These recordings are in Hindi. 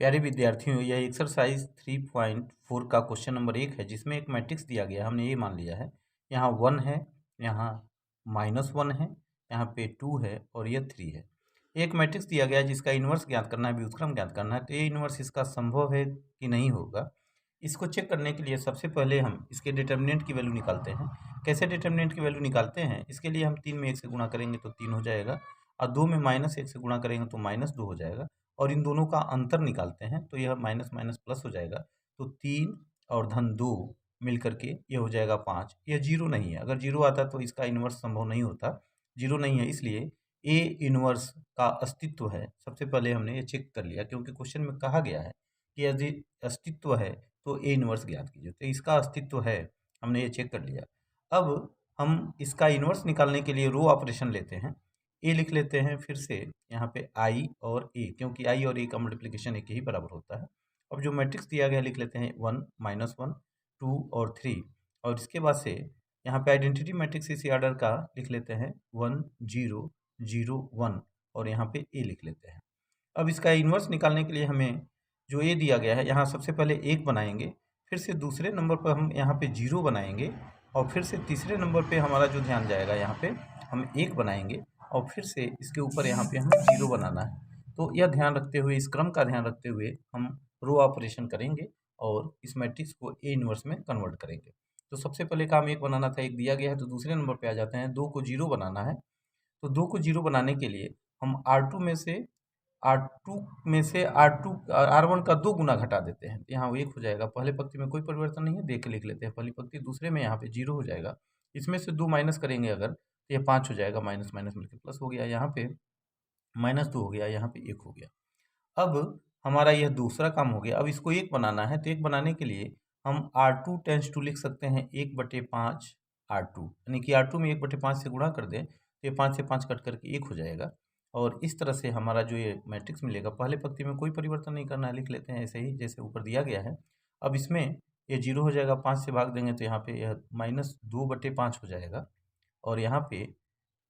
प्यारे विद्यार्थियों, यह एक्सरसाइज 3.4 का क्वेश्चन नंबर 1 है, जिसमें एक मैट्रिक्स दिया गया है। हमने ये मान लिया है, यहाँ 1 है, यहाँ -1 है, यहाँ पे 2 है और यह 3 है। एक मैट्रिक्स दिया गया है जिसका इन्वर्स ज्ञात करना है, व्युत्क्रम ज्ञात करना है। तो ये इन्वर्स इसका संभव है कि नहीं होगा, इसको चेक करने के लिए सबसे पहले हम इसके डिटर्मिनेंट की वैल्यू निकालते हैं। कैसे डिटर्मिनेंट की वैल्यू निकालते हैं? इसके लिए हम 3 में 1 से गुणा करेंगे तो 3 हो जाएगा, और 2 में -1 से गुणा करेंगे तो -2 हो जाएगा, और इन दोनों का अंतर निकालते हैं तो यह माइनस माइनस प्लस हो जाएगा। तो 3 और धन 2 मिल करके ये हो जाएगा 5। यह जीरो नहीं है, अगर जीरो आता तो इसका इन्वर्स संभव नहीं होता। जीरो नहीं है, इसलिए ए इन्वर्स का अस्तित्व है। सबसे पहले हमने ये चेक कर लिया, क्योंकि क्वेश्चन में कहा गया है कि यदि अस्तित्व है तो ए इन्वर्स ज्ञात कीजिए। तो इसका अस्तित्व है, हमने ये चेक कर लिया। अब हम इसका इन्वर्स निकालने के लिए रो ऑपरेशन लेते हैं। ए लिख लेते हैं फिर से यहाँ पे आई और ए, क्योंकि आई और ए का मल्टीप्लिकेशन एक ही बराबर होता है। अब जो मैट्रिक्स दिया गया लिख लेते हैं 1 -1 2 और 3, और इसके बाद से यहाँ पे आइडेंटिटी मैट्रिक्स इसी ऑर्डर का लिख लेते हैं 1 0 0 1, और यहाँ पे ए लिख लेते हैं। अब इसका इन्वर्स निकालने के लिए हमें जो ए दिया गया है, यहाँ सबसे पहले 1 बनाएंगे, फिर से दूसरे नंबर पर हम यहाँ पे 0 बनाएंगे, और फिर से तीसरे नंबर पे हमारा जो ध्यान जाएगा यहाँ पे हम 1 बनाएंगे, और फिर से इसके ऊपर यहाँ पे हमें 0 बनाना है। तो यह ध्यान रखते हुए, इस क्रम का ध्यान रखते हुए हम रो ऑपरेशन करेंगे और इस मैट्रिक्स को ए इन्वर्स में कन्वर्ट करेंगे। तो सबसे पहले काम 1 बनाना था, 1 दिया गया है, तो दूसरे नंबर पे आ जाते हैं। 2 को 0 बनाना है, तो 2 को 0 बनाने के लिए हम R2 R1 का 2 गुना घटा देते हैं, तो यहाँ वो 1 हो जाएगा। पहले पंक्ति में कोई परिवर्तन नहीं है, देख के लिख लेते हैं पहली पंक्ति, दूसरे में यहाँ पे 0 हो जाएगा। इसमें से 2 माइनस करेंगे अगर, तो ये 5 हो जाएगा, माइनस माइनस मिलकर प्लस हो गया, यहाँ पे -2 हो गया, यहाँ पे 1 हो गया। अब हमारा यह दूसरा काम हो गया। अब इसको 1 बनाना है, तो 1 बनाने के लिए हम R2 टेंस टू लिख सकते हैं 1/5 R2, यानी कि R2 में 1/5 से गुणा कर दें तो ये 5 से 5 कट करके 1 हो जाएगा। और इस तरह से हमारा जो ये मैट्रिक्स मिलेगा, पहले पंक्ति में कोई परिवर्तन नहीं करना है, लिख लेते हैं ऐसे ही जैसे ऊपर दिया गया है। अब इसमें ये 0 हो जाएगा, 5 से भाग देंगे तो यहाँ पे यह -2/5 हो जाएगा, और यहाँ पे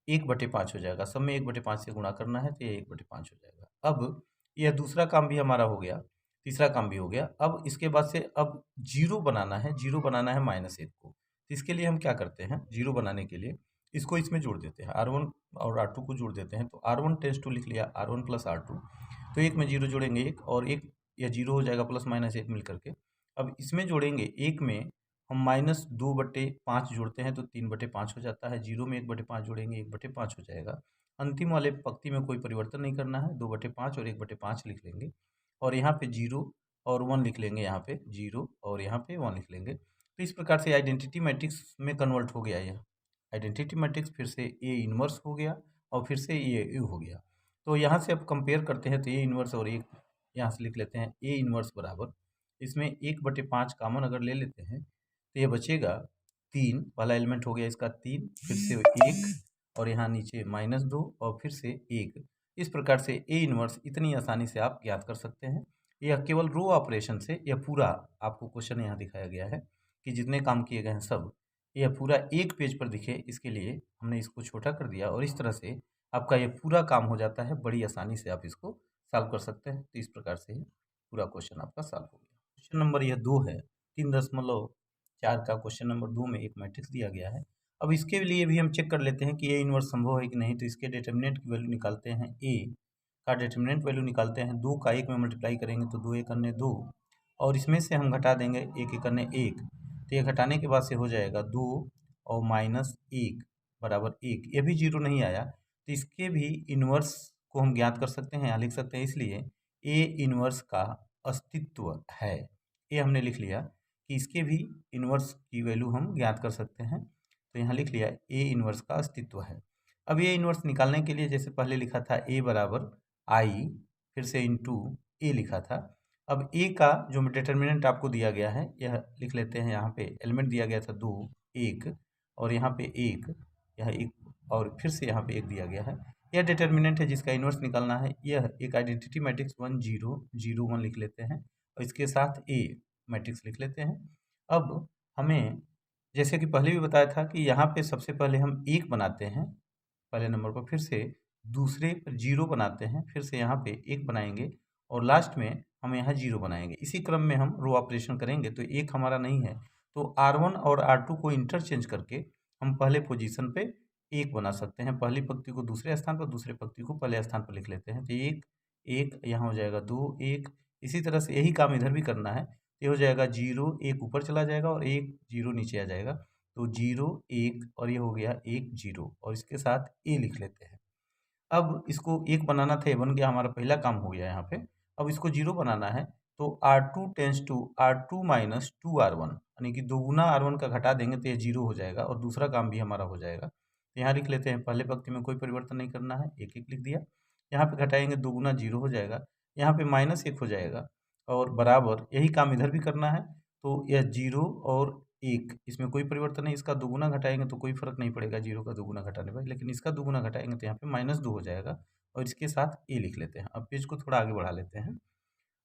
1/5 हो जाएगा। सब में 1/5 से गुणा करना है, तो ये 1/5 हो जाएगा। अब यह दूसरा काम भी हमारा हो गया, तीसरा काम भी हो गया। अब इसके बाद से अब 0 बनाना है, 0 बनाना है -1 को। तो इसके लिए हम क्या करते हैं, 0 बनाने के लिए इसको इसमें जोड़ देते हैं, R1 और R2 को जोड़ देते हैं। तो R1 टेंस टू लिख लिया, R1 प्लस R2, तो 1 में 0 जोड़ेंगे 1, और 1 या 0 हो जाएगा, प्लस माइनस 1 मिल करके। अब इसमें जोड़ेंगे 1 में हम -2/5 जोड़ते हैं तो 3/5 हो जाता है। 0 में 1/5 जोड़ेंगे, 1/5 हो जाएगा। अंतिम वाले पंक्ति में कोई परिवर्तन नहीं करना है, 2/5 और 1/5 लिख लेंगे, और यहाँ पे 0 और 1 लिख लेंगे, यहाँ पे 0 और यहाँ पे 1 लिख लेंगे। तो इस प्रकार से आइडेंटिटी मैट्रिक्स में कन्वर्ट हो गया यह आइडेंटिटी मैट्रिक्स, फिर से ए इन्वर्स हो गया, और फिर से ए हो गया। तो यहाँ से अब कंपेयर करते हैं, तो ए इन्वर्स और एक यहाँ से लिख लेते हैं ए इन्वर्स बराबर, इसमें 1/5 कॉमन अगर ले लेते हैं तो ये बचेगा 3, पहला एलिमेंट हो गया इसका 3, फिर से 1, और यहाँ नीचे -2 और फिर से 1। इस प्रकार से ए इन्वर्स इतनी आसानी से आप ज्ञात कर सकते हैं। यह केवल रो ऑपरेशन से, यह पूरा आपको क्वेश्चन यहाँ दिखाया गया है कि जितने काम किए गए हैं सब, यह पूरा एक पेज पर दिखे, इसके लिए हमने इसको छोटा कर दिया, और इस तरह से आपका ये पूरा काम हो जाता है। बड़ी आसानी से आप इसको सॉल्व कर सकते हैं। तो इस प्रकार से पूरा क्वेश्चन आपका सॉल्व हो गया। क्वेश्चन नंबर यह 2 है, 3.4 का क्वेश्चन नंबर 2 में एक मैट्रिक्स दिया गया है। अब इसके लिए भी हम चेक कर लेते हैं कि ए इन्वर्स संभव है कि नहीं। तो इसके डिटर्मिनेंट की वैल्यू निकालते हैं, ए का डिटर्मिनेंट वैल्यू निकालते हैं। 2 का 1 में मल्टीप्लाई करेंगे तो 2 1 अन्य 2, और इसमें से हम घटा देंगे 1 1 अन्य 1, तो ये घटाने के बाद से हो जाएगा 2 और -1 बराबर 1। ये भी 0 नहीं आया, तो इसके भी इन्वर्स को हम ज्ञात कर सकते हैं, यहाँ लिख सकते हैं। इसलिए ए इन्वर्स का अस्तित्व है, ये हमने लिख लिया कि इसके भी इन्वर्स की वैल्यू हम ज्ञात कर सकते हैं। तो यहाँ लिख लिया ए इन्वर्स का अस्तित्व है। अब ये इन्वर्स निकालने के लिए जैसे पहले लिखा था ए बराबर आई, फिर से इंटू ए लिखा था। अब ए का जो डिटर्मिनेंट आपको दिया गया है, यह लिख लेते हैं। यहाँ पे एलिमेंट दिया गया था 2 1, और यहाँ पे 1, यह 1, और फिर से यहाँ पे 1 दिया गया है। यह डिटर्मिनेंट है जिसका इन्वर्स निकालना है। यह एक आइडेंटिटी मैट्रिक्स 1 0 0 1 लिख लेते हैं, और इसके साथ ए मैट्रिक्स लिख लेते हैं। अब हमें जैसे कि पहले भी बताया था कि यहाँ पे सबसे पहले हम 1 बनाते हैं पहले नंबर पर, फिर से दूसरे पर 0 बनाते हैं, फिर से यहाँ पे 1 बनाएंगे, और लास्ट में हम यहाँ 0 बनाएंगे। इसी क्रम में हम रो ऑपरेशन करेंगे। तो 1 हमारा नहीं है, तो R1 और R2 को इंटरचेंज करके हम पहले पोजीशन पे 1 बना सकते हैं। पहली पंक्ति को दूसरे स्थान पर, दूसरे पंक्ति को पहले स्थान पर लिख लेते हैं। तो 1 1 यहाँ हो जाएगा 2 1। इसी तरह से यही काम इधर भी करना है। ये हो जाएगा 0 1 ऊपर चला जाएगा और 1 0 नीचे आ जाएगा। तो 0 1 और ये हो गया 1 0 और इसके साथ ए लिख लेते हैं। अब इसको 1 बनाना था, ये बन गया, हमारा पहला काम हो गया यहाँ पे। अब इसको 0 बनाना है, तो R2 tense to R2 minus 2R1, यानी कि दोगुना R1 का घटा देंगे तो ये 0 हो जाएगा और दूसरा काम भी हमारा हो जाएगा। तो यहाँ लिख लेते हैं, पहले पंक्ति में कोई परिवर्तन नहीं करना है, 1 1 लिख दिया। यहाँ पे घटाएंगे, दोगुना 0 हो जाएगा, यहाँ पे -1 हो जाएगा और बराबर यही काम इधर भी करना है। तो यह 0 और 1, इसमें कोई परिवर्तन नहीं। इसका दोगुना घटाएंगे तो कोई फर्क नहीं पड़ेगा 0 का दोगुना घटाने पर, लेकिन इसका दोगुना घटाएंगे तो यहाँ पे -2 हो जाएगा और इसके साथ ए लिख लेते हैं। अब पेज को थोड़ा आगे बढ़ा लेते हैं।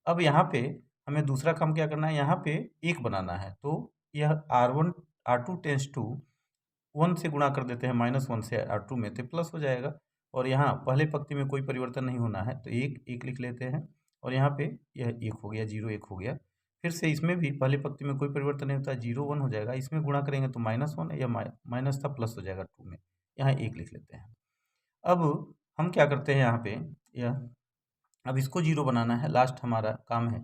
अब यहाँ पे हमें दूसरा काम क्या करना है, यहाँ पे 1 बनाना है। तो यह R1 R2 टेंस टू 1 से गुणा कर देते हैं, -1 से R2 में, तो प्लस हो जाएगा। और यहाँ पहले पंक्ति में कोई परिवर्तन नहीं होना है, तो 1 1 लिख लेते हैं और यहाँ पे यह 1 हो गया, 0 1 हो गया। फिर से इसमें भी पहले पंक्ति में कोई परिवर्तन नहीं होता, 0 1 हो जाएगा। इसमें गुणा करेंगे तो -1, या माइनस था प्लस हो जाएगा 2 में, यहाँ 1 लिख लेते हैं। अब हम क्या करते हैं यहाँ पे, यह अब इसको 0 बनाना है, लास्ट हमारा काम है।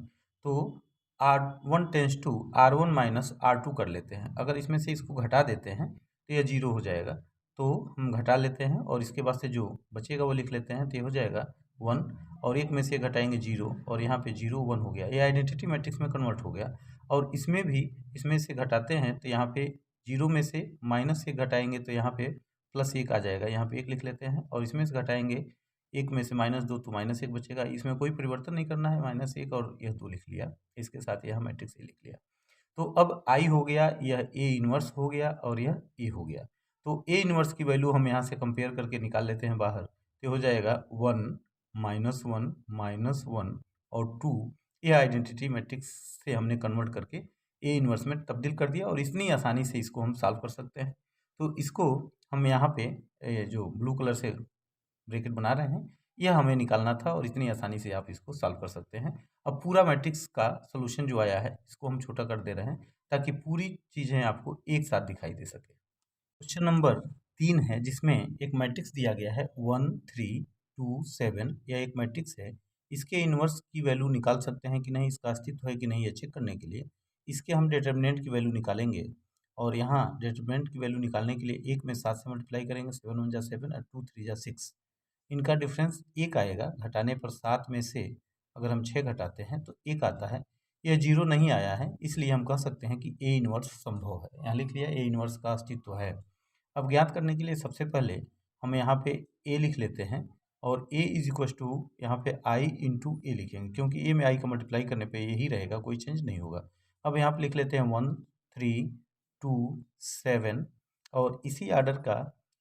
तो R1 tense to R1 minus R2 कर लेते हैं। अगर इसमें से इसको घटा देते हैं तो यह 0 हो जाएगा। तो हम घटा लेते हैं और इसके बाद से जो बचेगा वो लिख लेते हैं। तो ये हो जाएगा 1 और 1 में से घटाएंगे 0 और यहाँ पे 0 1 हो गया। ये आइडेंटिटी मैट्रिक्स में कन्वर्ट हो गया। और इसमें भी इसमें से घटाते हैं तो यहाँ पे 0 में से -1 घटाएंगे तो यहाँ पे +1 आ जाएगा। यहाँ पे 1 लिख लेते हैं और इसमें से घटाएंगे 1 में से -2 तो -1 बचेगा। इसमें कोई परिवर्तन नहीं करना है, -1 और यह 2 लिख लिया। इसके साथ यह मैट्रिक्स ए लिख लिया। तो अब आई हो गया, यह ए इनवर्स हो गया और यह ए हो गया। तो ए इनवर्स की वैल्यू हम यहाँ से कंपेयर करके निकाल लेते हैं बाहर। तो हो जाएगा 1 -1 -1 और 2। ये आइडेंटिटी मैट्रिक्स से हमने कन्वर्ट करके ए इनवर्स में तब्दील कर दिया और इतनी आसानी से इसको हम सॉल्व कर सकते हैं। तो इसको हम यहाँ पे जो ब्लू कलर से ब्रैकेट बना रहे हैं, यह हमें निकालना था और इतनी आसानी से आप इसको सॉल्व कर सकते हैं। अब पूरा मैट्रिक्स का सॉल्यूशन जो आया है, इसको हम छोटा कर दे रहे हैं ताकि पूरी चीज़ें आपको एक साथ दिखाई दे सके। क्वेश्चन नंबर 3 है, जिसमें एक मैट्रिक्स दिया गया है 1 3 2 7। यह एक मैट्रिक्स है। इसके इन्वर्स की वैल्यू निकाल सकते हैं कि नहीं, इसका अस्तित्व है कि नहीं, ये चेक करने के लिए इसके हम डिटर्मिनेंट की वैल्यू निकालेंगे। और यहाँ डिटर्मिनेंट की वैल्यू निकालने के लिए 1 में 7 से मल्टीप्लाई करेंगे, 7 1 जा 7 और 2 3 जा 6। इनका डिफरेंस 1 आएगा। घटाने पर 7 में से अगर हम 6 घटाते हैं तो 1 आता है। यह 0 नहीं आया है, इसलिए हम कह सकते हैं कि ए इनवर्स संभव है। यहाँ लिख लिया, ए इनवर्स का अस्तित्व है। अब ज्ञात करने के लिए सबसे पहले हम यहाँ पे ए लिख लेते हैं और ए इज इक्वल टू यहाँ पे आई इंटू ए लिखेंगे, क्योंकि ए में आई का मल्टीप्लाई करने पे यही रहेगा, कोई चेंज नहीं होगा। अब यहाँ पे लिख लेते हैं 1 3 2 7 और इसी आर्डर का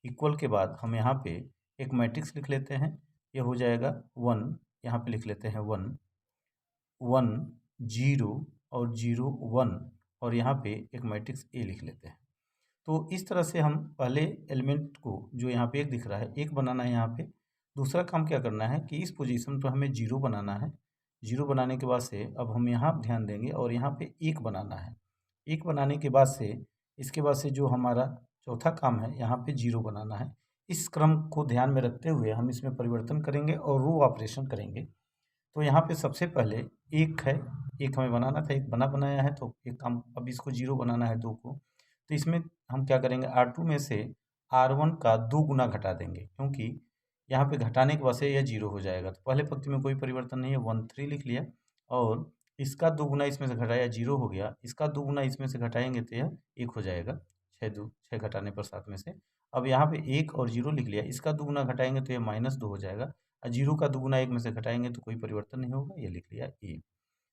इक्वल के बाद हम यहाँ पे एक मैट्रिक्स लिख लेते हैं। ये हो जाएगा 1, यहाँ पे लिख लेते हैं 1 1 0 और 0 1 और यहाँ पे एक मैट्रिक्स ए लिख लेते हैं। तो इस तरह से हम पहले एलिमेंट को, जो यहाँ पे 1 दिख रहा है, 1 बनाना है यहाँ पे। दूसरा काम क्या करना है कि इस पोजीशन पर हमें 0 बनाना है। 0 बनाने के बाद से अब हम यहाँ ध्यान देंगे और यहाँ पे 1 बनाना है। 1 बनाने के बाद से इसके बाद से जो हमारा चौथा काम है, यहाँ पे 0 बनाना है। इस क्रम को ध्यान में रखते हुए हम इसमें परिवर्तन करेंगे और रो ऑपरेशन करेंगे। तो यहाँ पे सबसे पहले 1 है, 1 हमें बनाना था, 1 बनाया है, तो एक काम, अब इसको 0 बनाना है 2 को। तो इसमें हम क्या करेंगे, R2 में से R1 का 2 गुना घटा देंगे, क्योंकि यहाँ पे घटाने के बाद से यह 0 हो जाएगा। तो पहले पंक्ति में कोई परिवर्तन नहीं है, 1 3 लिख लिया और इसका 2 गुना इसमें से घटाया, 0 हो गया। इसका 2 गुना इसमें से घटाएंगे तो यह 1 हो जाएगा। 6 घटाने पर 7 में से। अब यहाँ पे 1 और 0 लिख लिया, इसका 2 गुना घटाएंगे तो यह -2 हो जाएगा और 0 का 2 गुना 1 में से घटाएंगे तो कोई परिवर्तन नहीं होगा, ये लिख लिया ए।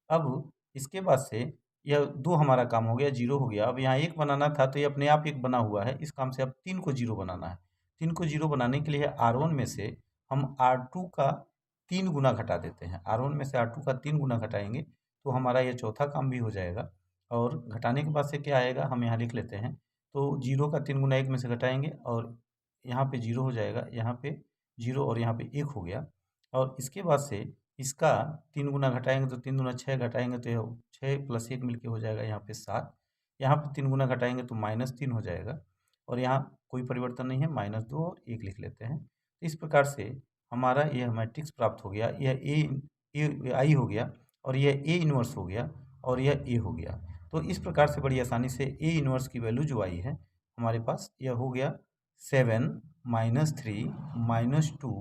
अब इसके बाद से यह 2 हमारा काम हो गया, 0 हो गया। अब यहाँ 1 बनाना था तो ये अपने आप 1 बना हुआ है। इस काम से अब 3 को 0 बनाना है। 3 को 0 बनाने के लिए R1 में से हम R2 का 3 गुना घटा देते हैं। R1 में से R2 का 3 गुना घटाएंगे तो हमारा ये चौथा काम भी हो जाएगा। और घटाने के बाद से क्या आएगा, हम यहाँ लिख लेते हैं। तो 0 का 3 गुना 1 में से घटाएंगे और यहाँ पे 0 हो जाएगा, यहाँ पे 0 और यहाँ पे 1 हो गया। और इसके बाद से इसका 3 गुना घटाएंगे तो 3 दूना 6 घटाएंगे तो यह 6 प्लस 1 मिलके हो जाएगा यहाँ पे 7। यहाँ पे 3 गुना घटाएंगे तो -3 हो जाएगा और यहाँ कोई परिवर्तन नहीं है, -2 और 1 लिख लेते हैं। इस प्रकार से हमारा यह मैट्रिक्स प्राप्त हो गया, यह ए आई हो गया और यह ए इनवर्स हो गया और यह ए हो गया। तो इस प्रकार से बड़ी आसानी से ए इनवर्स की वैल्यू जो आई है हमारे पास, यह हो गया 7 -3 -2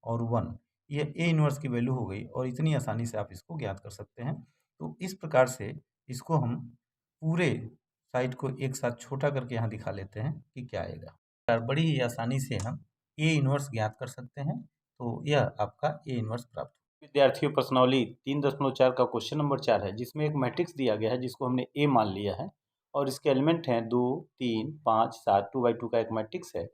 और 1। ये ए इनवर्स की वैल्यू हो गई और इतनी आसानी से आप इसको ज्ञात कर सकते हैं। तो इस प्रकार से इसको हम पूरे साइड को एक साथ छोटा करके यहाँ दिखा लेते हैं कि क्या आएगा। और बड़ी ही आसानी से हम ए इनवर्स ज्ञात कर सकते हैं। तो यह आपका ए इनवर्स प्राप्त हो। विद्यार्थियों, प्रश्नावली 3.4 का क्वेश्चन नंबर 4 है, जिसमें एक मैट्रिक्स दिया गया है जिसको हमने ए मान लिया है और इसके एलिमेंट हैं 2, 3, 5, 7, 2x2 का एक मैट्रिक्स है।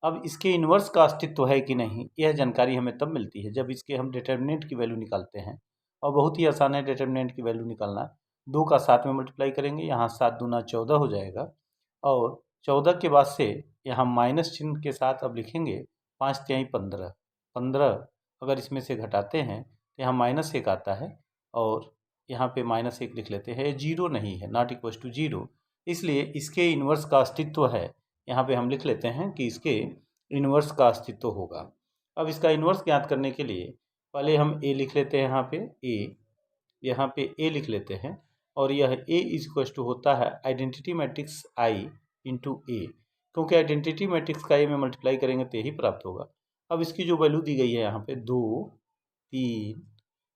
अब इसके इन्वर्स का अस्तित्व है कि नहीं, यह जानकारी हमें तब मिलती है जब इसके हम डिटर्मिनेंट की वैल्यू निकालते हैं। और बहुत ही आसान है डिटर्मिनेंट की वैल्यू निकालना। 2 का 7 में मल्टीप्लाई करेंगे, यहाँ 7 दूना 14 हो जाएगा और 14 के बाद से यहाँ माइनस चिन्ह के साथ अब लिखेंगे 5 तिहाई 15। 15 अगर इसमें से घटाते हैं तो यहाँ -1 आता है और यहाँ पे -1 लिख लेते हैं। ये जीरो नहीं है, नॉट इक्वल टू जीरो, इसलिए इसके इन्वर्स का अस्तित्व है। यहाँ पे हम लिख लेते हैं कि इसके इन्वर्स का अस्तित्व होगा। अब इसका इन्वर्स ज्ञात करने के लिए पहले हम ए लिख लेते हैं, यहाँ पे ए लिख लेते हैं और यह ए इज इक्वल टू होता है आइडेंटिटी मैट्रिक्स आई इंटू ए, क्योंकि आइडेंटिटी मैट्रिक्स का ए में मल्टीप्लाई करेंगे तो यही प्राप्त होगा। अब इसकी जो वैल्यू दी गई है यहाँ पे 2, 3,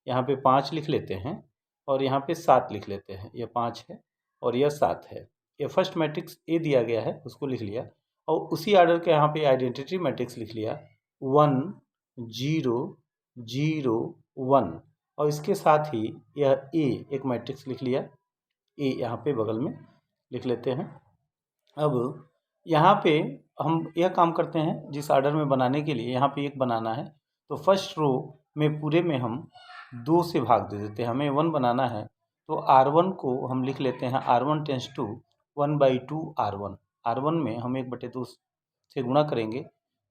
यहाँ पे 5 लिख लेते हैं और यहाँ पे 7 लिख लेते हैं। यह 5 है और यह 7 है। ये फर्स्ट मैट्रिक्स ए दिया गया है, उसको लिख लिया और उसी आर्डर के यहाँ पे आइडेंटिटी मैट्रिक्स लिख लिया 1 0 0 1 और इसके साथ ही यह ए एक मैट्रिक्स लिख लिया, ए यहाँ पे बगल में लिख लेते हैं। अब यहाँ पे हम यह काम करते हैं जिस आर्डर में बनाने के लिए यहाँ पे एक बनाना है तो फर्स्ट रो में पूरे में हम 2 से भाग दे देते हैं। हमें 1 बनाना है तो R1 को हम लिख लेते हैं R1 tense to 1/2 R1। R1 में हम 1/2 से गुणा करेंगे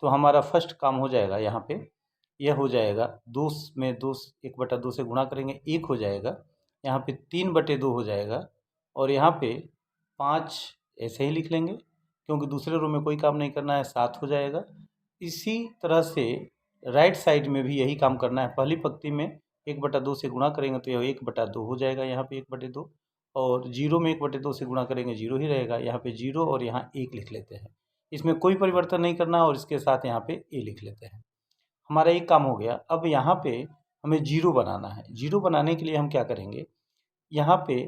तो हमारा फर्स्ट काम हो जाएगा। यहाँ पे यह हो जाएगा 2 में 2 1/2 से गुणा करेंगे 1 हो जाएगा, यहाँ पे 3/2 हो जाएगा और यहाँ पे 5 ऐसे ही लिख लेंगे क्योंकि दूसरे रो में कोई काम नहीं करना है, 7 हो जाएगा। इसी तरह से राइट साइड में भी यही काम करना है। पहली पंक्ति में 1/2 से गुणा करेंगे तो यह 1/2 हो जाएगा, यहाँ पे 1/2 और 0 में 1/2 से गुणा करेंगे 0 ही रहेगा, यहाँ पे 0 और यहाँ 1 लिख लेते हैं। इसमें कोई परिवर्तन नहीं करना और इसके साथ यहाँ पे ए लिख लेते हैं। हमारा एक काम हो गया। अब यहाँ पे हमें 0 बनाना है। 0 बनाने के लिए हम क्या करेंगे, यहाँ पे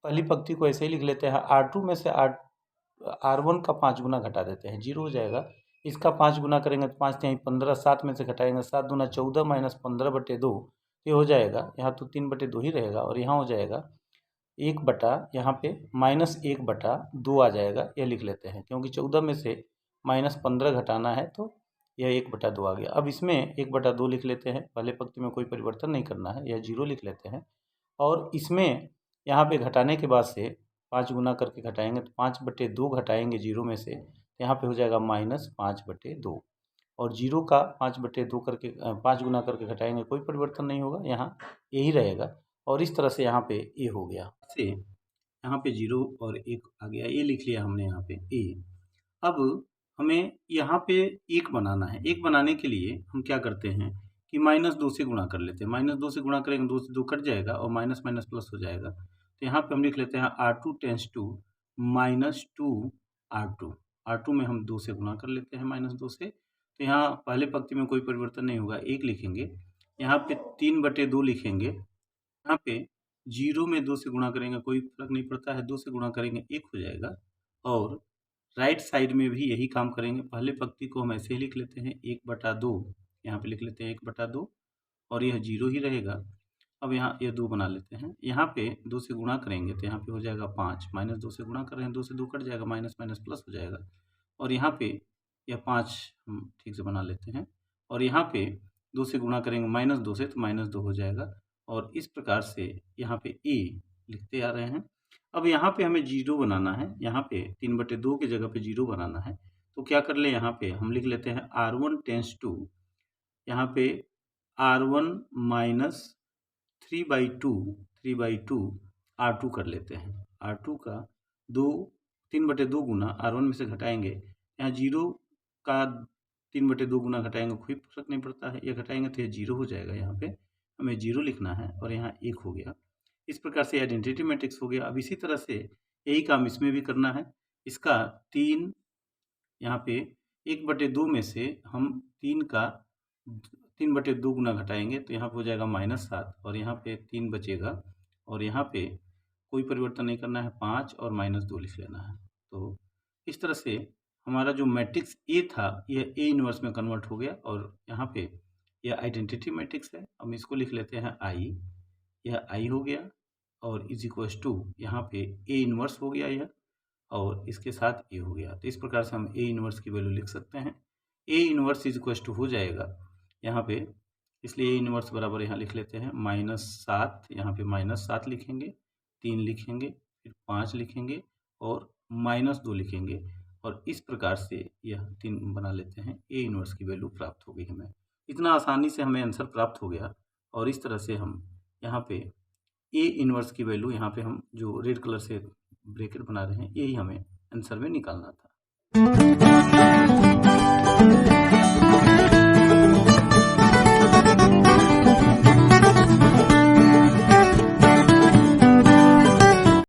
पहली पंक्ति को ऐसे ही लिख लेते हैं, R2 में से R1 का 5 गुना घटा देते हैं, 0 हो जाएगा। इसका 5 गुना करेंगे तो 5 तिहाई 15, 7 में से घटाएंगे 7 दूना 14 -15/2 ये हो जाएगा। यहाँ तो 3/2 ही रहेगा और यहाँ हो जाएगा 1 बटा, यहाँ पे -1/2 आ जाएगा, यह लिख लेते हैं क्योंकि 14 में से -15 घटाना है तो यह 1/2 आ गया। अब इसमें 1/2 लिख लेते हैं, पहले पंक्ति में कोई परिवर्तन नहीं करना है, यह 0 लिख लेते हैं और इसमें यहाँ पे घटाने के बाद से 5 गुना करके घटाएंगे तो 5/2 घटाएंगे 0 में से, यहाँ पे हो जाएगा -5/2 और 0 का 5/2 करके 5 गुना करके घटाएंगे कोई परिवर्तन नहीं होगा, यहाँ यही रहेगा और इस तरह से यहाँ पे ए हो गया। से यहाँ पे 0 और 1 आ गया, ए लिख लिया हमने यहाँ पे ए। अब हमें यहाँ पे 1 बनाना है। 1 बनाने के लिए हम क्या करते हैं कि -2 से गुणा कर लेते हैं। -2 से गुणा करेंगे 2 से 2 कट जाएगा और माइनस माइनस प्लस हो जाएगा। तो यहाँ पे हम लिख लेते हैं R2 tense to -2 R2। R2 में हम 2 से गुणा कर लेते हैं -2 से, तो यहाँ पहले पंक्ति में कोई परिवर्तन नहीं होगा, 1 लिखेंगे। यहाँ पे 3/2 लिखेंगे। यहाँ पे 0 में 2 से गुणा करेंगे कोई फर्क नहीं पड़ता है, 2 से गुणा करेंगे 1 हो जाएगा और राइट साइड में भी यही काम करेंगे। पहले पंक्ति को हम ऐसे ही लिख लेते हैं 1/2, यहाँ पे लिख लेते हैं 1/2 और यह 0 ही रहेगा। अब यहाँ ये 2 बना लेते हैं, यहाँ पे 2 से गुणा करेंगे तो यहाँ पे हो जाएगा 5, -2 से गुणा कर रहे हैं 2 से 2 कट जाएगा, माइनस माइनस प्लस हो जाएगा और यहाँ पे यह 5 हम ठीक से बना लेते हैं और यहाँ पे 2 से गुणा करेंगे -2 से तो -2 हो जाएगा और इस प्रकार से यहाँ पे ए लिखते आ रहे हैं। अब यहाँ पे हमें 0 बनाना है, यहाँ पे 3/2 की जगह पे 0 बनाना है तो क्या कर ले, यहाँ पे हम लिख लेते हैं R1 टेंस टू यहाँ पे R1 माइनस 3/2 R2 कर लेते हैं। R2 का 3/2 गुना R1 में से घटाएंगे, यहाँ 0 का 3/2 गुना घटाएंगे कोई फर्क नहीं पड़ता है, ये घटाएंगे तो ये 0 हो जाएगा। यहाँ पे हमें 0 लिखना है और यहाँ 1 हो गया। इस प्रकार से आइडेंटिटी मैट्रिक्स हो गया। अब इसी तरह से यही काम इसमें भी करना है। इसका 3 यहाँ पे 1/2 में से हम 3/2 गुना घटाएंगे तो यहाँ पे हो जाएगा -7 और यहाँ पे 3 बचेगा और यहाँ पे कोई परिवर्तन नहीं करना है, 5 और -2 लिख लेना है। तो इस तरह से हमारा जो मैट्रिक्स ए था यह ए इनवर्स में कन्वर्ट हो गया और यहाँ पे यह आइडेंटिटी मैट्रिक्स है। हम इसको लिख लेते हैं आई, यह आई हो गया और इज इक्वल्स टू यहाँ पे ए इनवर्स हो गया यह और इसके साथ ए हो गया। तो इस प्रकार से हम ए इनवर्स की वैल्यू लिख सकते हैं। A inverse is equals to हो जाएगा यहाँ पे, इसलिए ए इनवर्स बराबर यहाँ लिख लेते हैं -7, यहाँ पे -7 लिखेंगे, 3 लिखेंगे, फिर 5 लिखेंगे और -2 लिखेंगे और इस प्रकार से यह 3 बना लेते हैं। ए इनवर्स की वैल्यू प्राप्त हो गई हमें। इतना आसानी से हमें आंसर प्राप्त हो गया और इस तरह से हम यहाँ पे ए इनवर्स की वैल्यू यहाँ पे हम जो रेड कलर से ब्रैकेट बना रहे हैं यही हमें आंसर में निकालना था।